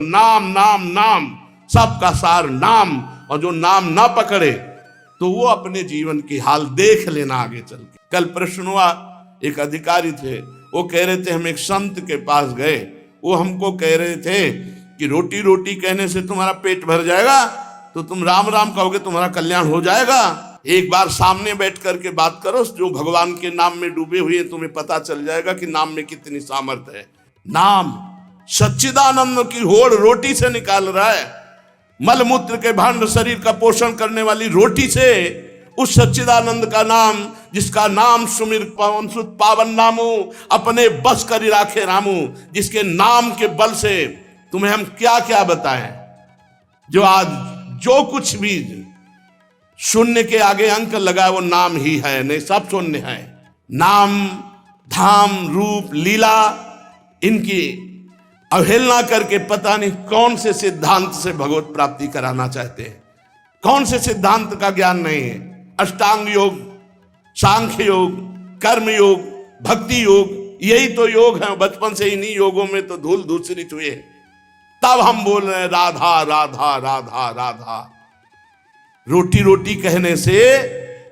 नाम नाम नाम, सबका सार नाम। और जो नाम ना पकड़े तो वो अपने जीवन की हाल देख लेना आगे चल के। कल प्रश्न हुआ, एक अधिकारी थे, वो कह रहे थे हम एक संत के पास गए, वो हमको कह रहे थे कि रोटी रोटी कहने से तुम्हारा पेट भर जाएगा, तो तुम राम राम कहोगे तुम्हारा कल्याण हो जाएगा। एक बार सामने बैठ करके बात करो, जो भगवान के नाम में डूबे हुए, तुम्हें पता चल जाएगा कि नाम में कितनी सामर्थ्य है। नाम सच्चिदानंद की होड़ रोटी से निकाल रहा है, मलमूत्र के भांड शरीर का पोषण करने वाली रोटी से। उस सच्चिदानंद का नाम, जिसका नाम सुमिर पवन सुत पावन नामू, अपने बस कर राखे रामू, जिसके नाम के बल से तुम्हें हम क्या क्या बताएं। जो आज जो कुछ भी शून्य के आगे अंक लगा वो नाम ही है, नहीं सब शून्य है। नाम धाम रूप लीला, इनकी अवहेलना करके पता नहीं कौन से सिद्धांत से भगवत प्राप्ति कराना चाहते हैं, कौन से सिद्धांत का ज्ञान नहीं है। अष्टांग योग, सांख्य योग, कर्म योग, भक्ति योग, यही तो योग है। बचपन से इन्हीं योगों में तो धूल धूसरित हुए, तब हम बोल रहे हैं राधा राधा राधा राधा। रोटी रोटी कहने से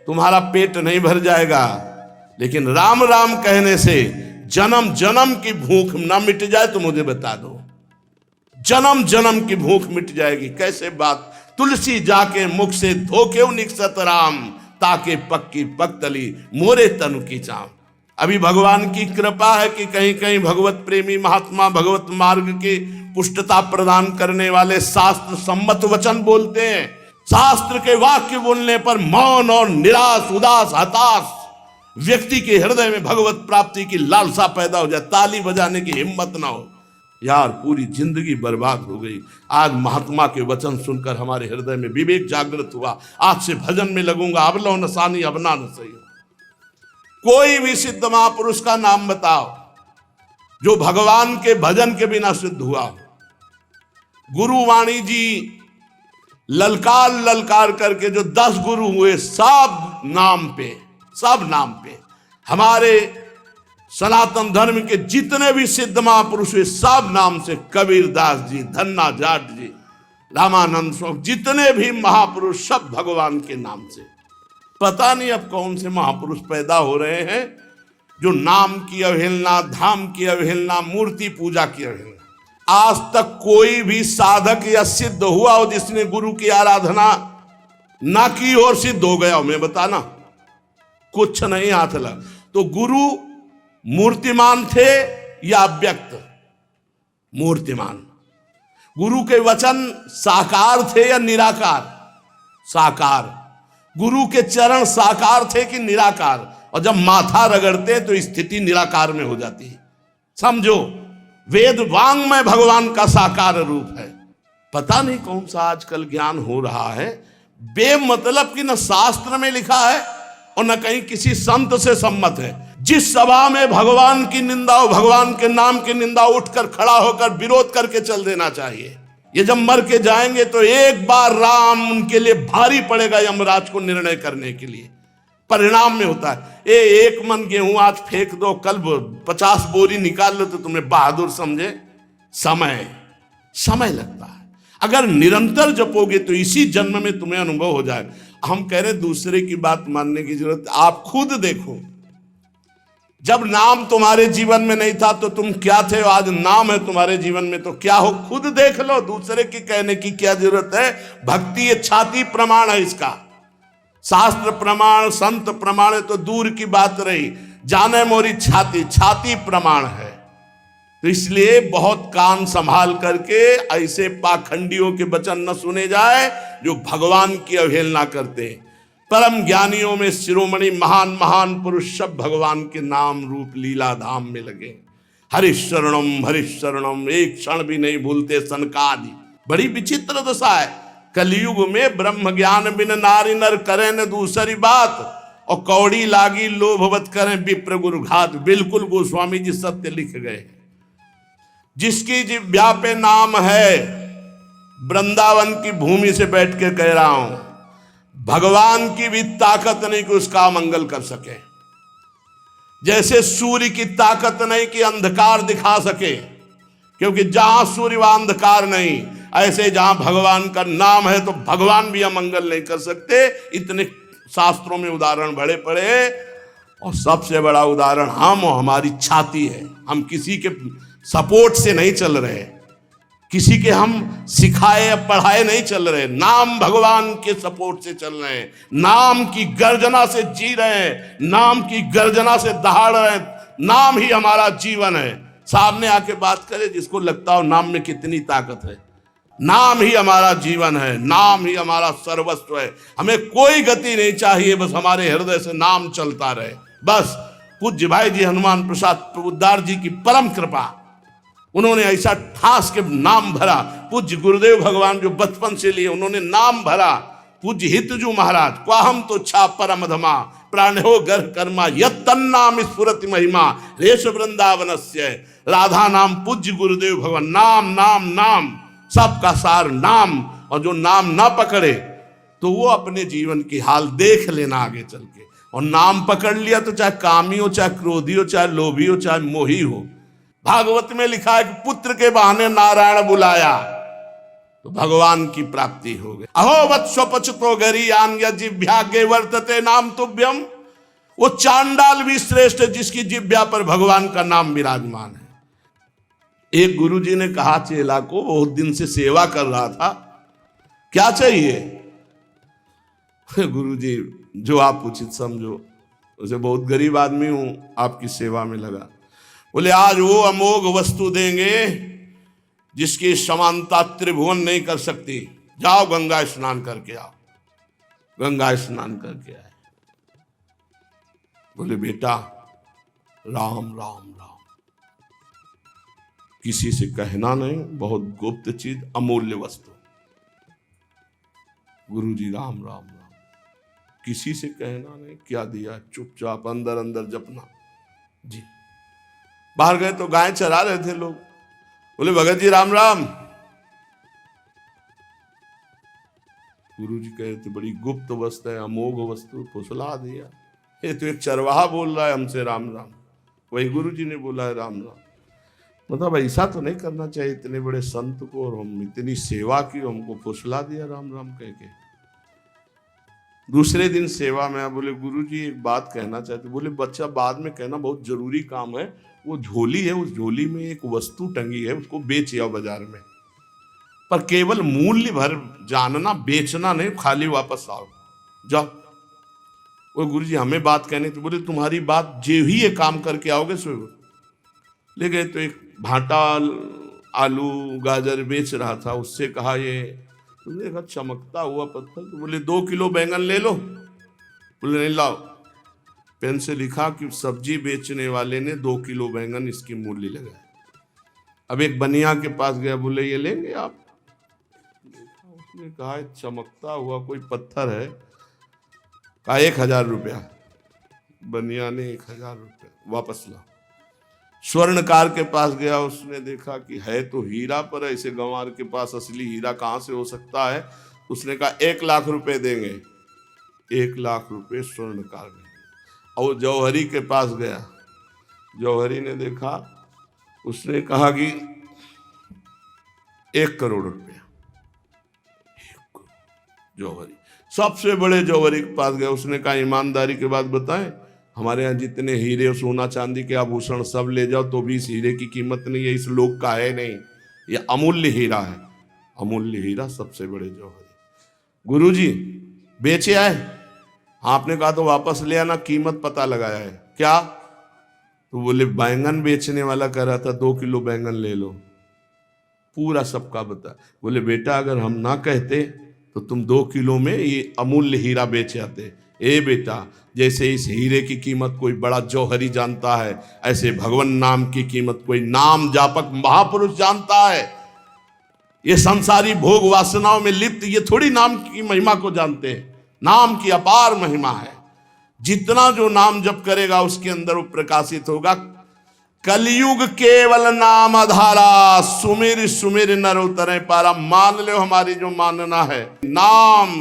तुम्हारा पेट नहीं भर जाएगा, लेकिन राम राम कहने से जन्म जन्म की भूख ना मिट जाए तो मुझे बता दो, जन्म जन्म की भूख मिट जाएगी। कैसे बात, तुलसी जाके मुख से धोके निकसत राम, ताके पक्की पक्तली मोरे तनु की चाम। अभी भगवान की कृपा है कि कहीं कहीं भगवत प्रेमी महात्मा भगवत मार्ग की पुष्टता प्रदान करने वाले शास्त्र सम्मत वचन बोलते हैं। शास्त्र के वाक्य बोलने पर मौन और निराश उदास हताश व्यक्ति के हृदय में भगवत प्राप्ति की लालसा पैदा हो जाए, ताली बजाने की हिम्मत ना हो। यार पूरी जिंदगी बर्बाद हो गई। आज महात्मा के वचन सुनकर हमारे हृदय में विवेक जागृत हुआ, आज से भजन में लगूंगा। अब लो नसानी अब ना न सही। कोई भी सिद्ध महापुरुष का नाम बताओ जो भगवान के भजन के बिना सिद्ध हुआ। गुरुवाणी जी ललकार ललकार करके जो 10 गुरु हुए, सब नाम पे, सब नाम पे। हमारे सनातन धर्म के जितने भी सिद्ध महापुरुष हुए, सब नाम से। कबीर दास जी, धन्ना जाट जी, रामानंद स्वामी, जितने भी महापुरुष सब भगवान के नाम से। पता नहीं अब कौन से महापुरुष पैदा हो रहे हैं जो नाम की अवहेलना, धाम की अवहेलना, मूर्ति पूजा की अवहेलना। आज तक कोई भी साधक या सिद्ध हुआ हो जिसने गुरु की आराधना ना की और सिद्ध हो गया हो, मैं बताना कुछ नहीं हाथ लगा। तो गुरु मूर्तिमान थे या अव्यक्त? मूर्तिमान। गुरु के वचन साकार थे या निराकार? साकार। गुरु के चरण साकार थे कि निराकार? और जब माथा रगड़ते तो स्थिति निराकार में हो जाती है। समझो, वेद वांग में भगवान का साकार रूप है। पता नहीं कौन सा आजकल ज्ञान हो रहा है, बेमतलब की न शास्त्र में लिखा है और न कहीं किसी संत से सम्मत है। जिस सभा में भगवान की निंदा हो, भगवान के नाम की निंदा, उठकर खड़ा होकर विरोध करके चल देना चाहिए। ये जब मर के जाएंगे तो एक बार राम उनके लिए भारी पड़ेगा यमराज को निर्णय करने के लिए। परिणाम में होता है एक मन गेहूं आज फेंक दो, कल 50 बोरी निकाल लो तो तुम्हें बहादुर समझे। समय लगता है। अगर निरंतर जपोगे तो इसी जन्म में तुम्हें अनुभव हो जाएगा। हम कह रहे दूसरे की बात मानने की जरूरत, आप खुद देखो। जब नाम तुम्हारे जीवन में नहीं था तो तुम क्या थे, आज नाम है तुम्हारे जीवन में तो क्या हो, खुद देख लो। दूसरे की कहने की क्या जरूरत है। भक्ति ये छाती प्रमाण है इसका। शास्त्र प्रमाण, संत प्रमाण है तो दूर की बात रही, जाने मोरी छाती, छाती प्रमाण है। तो इसलिए बहुत कान संभाल करके ऐसे पाखंडियों के वचन न सुने जाए जो भगवान की अवहेलना करते हैं। परम ज्ञानियों में शिरोमणि महान महान पुरुष सब भगवान के नाम रूप लीला धाम में लगे। हरिशरणम हरिशरणम, एक क्षण भी नहीं भूलते सनकादि। बड़ी विचित्र दशा है। कलयुग में ब्रह्म ज्ञान बिन नारी नर करें न दूसरी बात, और कौड़ी लागी लोभवत करें विप्र गुरु घात। बिल्कुल गोस्वामी जी सत्य लिख गए। जिसकी जिह्वा पे नाम है, वृंदावन की भूमि से बैठ के कह रहा हूं, भगवान की भी ताकत नहीं कि उसका मंगल कर सके। जैसे सूर्य की ताकत नहीं कि अंधकार दिखा सके, क्योंकि जहां सूर्य व अंधकार नहीं, ऐसे जहां भगवान का नाम है तो भगवान भी अमंगल नहीं कर सकते। इतने शास्त्रों में उदाहरण बड़े पड़े, और सबसे बड़ा उदाहरण हम और हमारी छाती है। हम किसी के सपोर्ट से नहीं चल रहे, किसी के हम सिखाए पढ़ाए नहीं चल रहे, नाम भगवान के सपोर्ट से चल रहे हैं, नाम की गर्जना से जी रहे हैं, नाम की गर्जना से दहाड़ रहे हैं। नाम ही हमारा जीवन है। सामने आके बात करे जिसको लगता हो नाम में कितनी ताकत है। नाम ही हमारा जीवन है, नाम ही हमारा सर्वस्व है। हमें कोई गति नहीं चाहिए, बस हमारे हृदय से नाम चलता रहे। बस पूज्य भाई जी हनुमान प्रसाद प्रभुदार जी की परम कृपा, उन्होंने ऐसा ठास के नाम भरा। पूज्य गुरुदेव भगवान जो बचपन से लिए, उन्होंने नाम भरा। पूज्य हितजू महाराज, क्वाहम तो छा परम धमा प्राण हो गर कर्मा यत्तन्नाम स्फुरति महिमा रेश वृंदावनस्य। राधा नाम पूज्य गुरुदेव भगवान, नाम नाम नाम, सबका सार नाम। और जो नाम ना पकड़े तो वो अपने जीवन की हाल देख लेना आगे चल के। और नाम पकड़ लिया तो चाहे कामी हो, चाहे क्रोधी हो, चाहे लोभी हो, चाहे मोही हो। भागवत में लिखा है कि पुत्र के बहाने नारायण बुलाया तो भगवान की प्राप्ति हो गई। अहो वत्सोपचतो गरीयान जिह्वाग्रे वर्तते नाम तुभ्यम। वो चांडाल भी श्रेष्ठ जिसकी जिह्वा पर भगवान का नाम विराजमान है। एक गुरुजी ने कहा चेला को, बहुत दिन से सेवा कर रहा था, क्या चाहिए? गुरुजी जो आप उचित समझो। उसे बहुत गरीब आदमी हूं, आपकी सेवा में लगा। बोले आज वो अमोघ वस्तु देंगे जिसकी समानता त्रिभुवन नहीं कर सकती। जाओ गंगा स्नान करके आओ। गंगा स्नान करके आए। बोले बेटा राम राम राम, किसी से कहना नहीं, बहुत गुप्त चीज, अमूल्य वस्तु। गुरुजी राम राम राम, किसी से कहना नहीं। क्या दिया? चुपचाप अंदर अंदर जपना जी। बाहर गए तो गाय चरा रहे थे लोग। बोले भगत जी राम राम। गुरुजी कहे थे बड़ी गुप्त वस्तु है, अमोघ वस्तु, फुसला दिया। ये तो एक चरवाहा बोल रहा है हमसे राम राम। वही गुरुजी ने बोला है राम राम। मतलब ऐसा तो नहीं करना चाहिए इतने बड़े संत को, और हम इतनी सेवा की, हमको फुसला दिया राम राम कह के। दूसरे दिन सेवा में बोले गुरुजी एक बात कहना चाहते। बोले बच्चा बाद में कहना, बहुत जरूरी काम है। वो झोली है, उस झोली में एक वस्तु टंगी है, उसको बेच आओ बाजार में, पर केवल मूल्य भर जानना, बेचना नहीं, खाली वापस आओ। जाओ। वो गुरुजी हमें बात कहनी थी। बोले तुम्हारी बात जे ही ये काम करके आओगे सो। ले गए तो एक भाटा आलू गाजर बेच रहा था, उससे कहा ये तुमने देखा चमकता हुआ पत्थर? तो बोले 2 किलो बैंगन ले लो। बोले नहीं लाओ। पेन से लिखा कि सब्जी बेचने वाले ने 2 किलो बैंगन इसकी मूल्य लगाया। अब एक बनिया के पास गया, बोले ये लेंगे आप? उसने कहा चमकता हुआ कोई पत्थर है। कहा 1000 रुपया। बनिया ने 1000 रुपया वापस ला। स्वर्णकार के पास गया, उसने देखा कि है तो हीरा, पर ऐसे गंवार के पास असली हीरा कहाँ से हो सकता है? उसने कहा 1 लाख रुपए देंगे। 1 लाख रुपए स्वर्णकार ने। और जौहरी के पास गया, जौहरी ने देखा, उसने कहा कि 1 करोड़ रुपया। जौहरी सबसे बड़े जौहरी के पास गया, उसने कहा ईमानदारी के बात बताएं, हमारे यहाँ जितने हीरे सोना चांदी के आभूषण सब ले जाओ तो भी इस हीरे की कीमत नहीं है, इस लोक का है नहीं, ये अमूल्य हीरा है। अमूल्य हीरा सबसे बड़े जौहरी। गुरुजी बेचे आए? आपने कहा तो वापस ले आना, कीमत पता लगाया है। क्या? तो बोले बैंगन बेचने वाला कह रहा था 2 किलो बैंगन ले लो। पूरा सबका बता। बोले बेटा अगर हम ना कहते तो तुम 2 किलो में ये अमूल्य हीरा बेच आते। ए बेटा, जैसे इस हीरे की कीमत कोई बड़ा जौहरी जानता है, ऐसे भगवान नाम की कीमत कोई नाम जापक महापुरुष जानता है। ये संसारी भोग वासनाओं में लिप्त ये थोड़ी नाम की महिमा को जानते हैं। नाम की अपार महिमा है। जितना जो नाम जप करेगा उसके अंदर वो प्रकाशित होगा। कलयुग केवल नाम आधारा, सुमिर सुमिर नर उतरे पारा। मान लो हमारी जो मानना है, नाम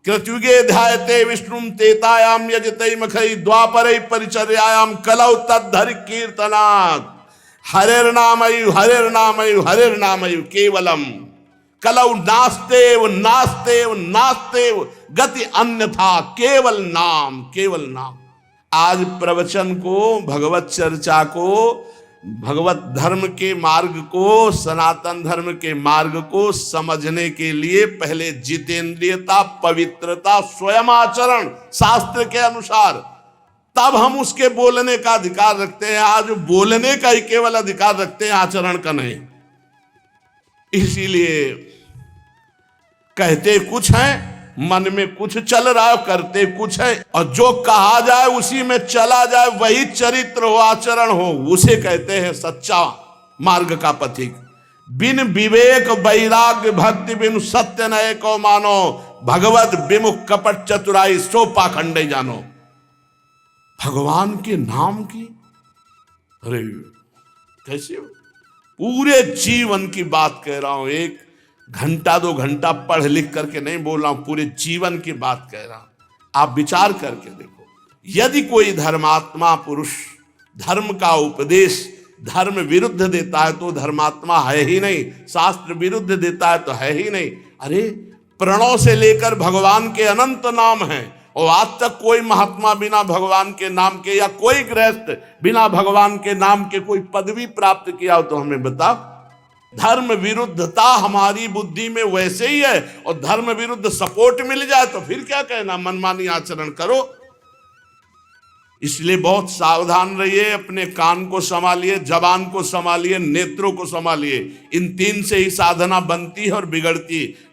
कृतयुगे ध्यायते विष्णुम तेतायाम यजते मखई द्वापरे परिचर्यायाम कलौ तद्धरि कीर्तनात्। हरेर्नामयु हरेर्नामयु हरेर्नामयु केवलम कलौ नास्तेव नास्तेव नास्तेव गति अन्यथा केवल नाम केवल नाम। आज प्रवचन को, भगवत चर्चा को, भगवत धर्म के मार्ग को, सनातन धर्म के मार्ग को समझने के लिए पहले जितेंद्रियता, पवित्रता, स्वयं आचरण शास्त्र के अनुसार, तब हम उसके बोलने का अधिकार रखते हैं। आज बोलने का ही केवल अधिकार रखते हैं, आचरण का नहीं। इसीलिए कहते कुछ हैं, मन में कुछ चल रहा है, करते कुछ है, और जो कहा जाए उसी में चला जाए, वही चरित्र हो, आचरण हो, उसे कहते हैं सच्चा मार्ग का पथिक। बिन विवेक वैराग्य भक्ति बिन सत्य नय को मानो, भगवत विमुख कपट चतुराई सो पाखंडे जानो। भगवान के नाम की, अरे कैसे पूरे जीवन की बात कह रहा हूं, एक घंटा 2 घंटा पढ़ लिख करके नहीं बोल रहा हूं, पूरे जीवन की बात कह रहा हूं। आप विचार करके देखो, यदि कोई धर्मात्मा पुरुष धर्म का उपदेश धर्म विरुद्ध देता है तो धर्मात्मा है ही नहीं, शास्त्र विरुद्ध देता है तो है ही नहीं। अरे प्रणव से लेकर भगवान के अनंत नाम हैं, और आज तक कोई महात्मा बिना भगवान के नाम के, या कोई गृहस्थ बिना भगवान के नाम के कोई पदवी प्राप्त किया हो तो हमें बता। धर्म विरुद्धता हमारी बुद्धि में वैसे ही है, और धर्म विरुद्ध सपोर्ट मिल जाए तो फिर क्या कहना, मनमानी आचरण करो। इसलिए बहुत सावधान रहिए, अपने कान को संभालिए, जबान को संभालिए, नेत्रों को संभालिए। इन 3 से ही साधना बनती है और बिगड़ती है।